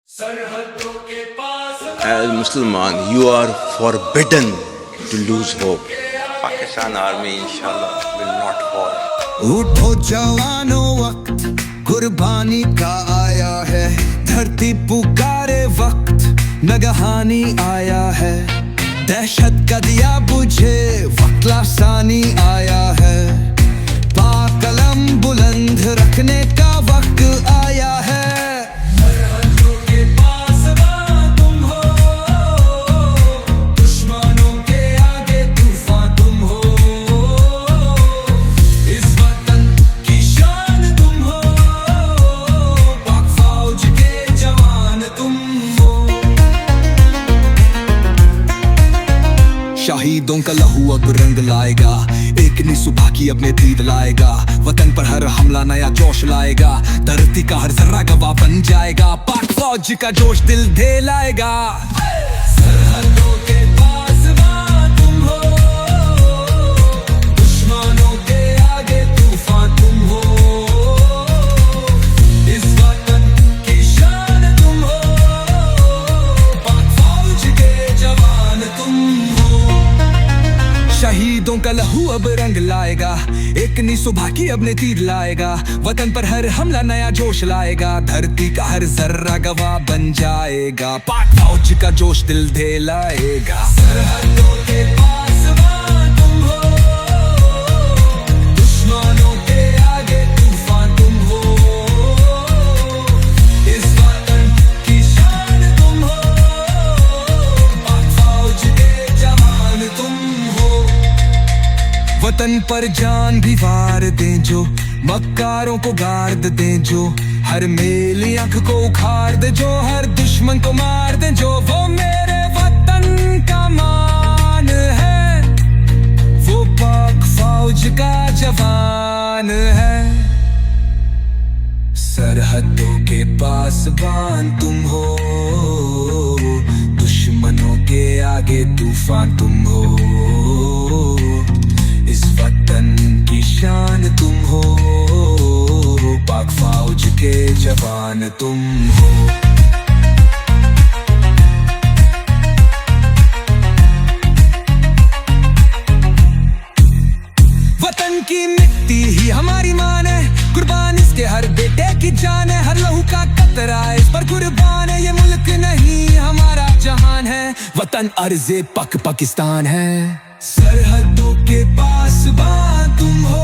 सरहदों के पास As Musliman, you are forbidden to lose hope. Pakistan Army, inshallah, will not fall. उठो जवानों, वक्त कुर्बानी का आया है। धरती पुकारे, वक्त नगहानी आया है। दहशत का दिया बुझे, वक्त लासानी आया है। पाक कलम बुलंद रखने का वक्त आया है। सरहदों के पास तुम हो, दुश्मनों के आगे तूफान तुम हो। इस वतन की शान तुम हो, पाक फौज के जवान तुम हो। शहीदों का लहू अब रंग लाएगा, एक नी सुबह की अपने तीर लाएगा। वतन पर हर हमला नया जोश लाएगा, धरती का हर जर्रा गवाह बन जाएगा। पाक फौज का जोश दिल दे लाएगा। सरहदों के पास तुम हो, दुश्मनों के आगे तूफान तुम हो। इस वतन की शान तुम हो, पाक फौज के जवान तुम हो। शहीदों का लहू अब रंग लाएगा, एक नी सुबह की अपने तीर लाएगा। वतन पर हर हमला नया जोश लाएगा, धरती का हर जर्रा गवाह बन जाएगा। पाक फौज का जोश दिल दे लाएगा। सरहदों के पास तुम हो, दुश्मनों के आगे तूफान तुम हो। इस वतन की शान तुम हो, पाक फौज के जवान तुम हो। वतन पर जान भी वार दें जो, मक्कारों को गार्द दें जो। हर मेली आंख को उखाड़ दे जो, हर दुश्मन को मार दे जो। वो मेरे वतन का मान है, वो पाक फौज का जवान है। सरहदों के पास तुम हो, दुश्मनों के आगे तूफान तुम हो। इस वतन की शान तुम हो, पाक फौज के जवान तुम हो। वतन की मिट्टी ही हमारी मान है, कुर्बान इसके हर बेटे की जान है। हर लहू का कतरा इस पर कुर्बान है, ये मुल्क नहीं हमारा जहान है। वतन अर्ज़े पाकिस्तान है। सरहदों के पास तुम हो,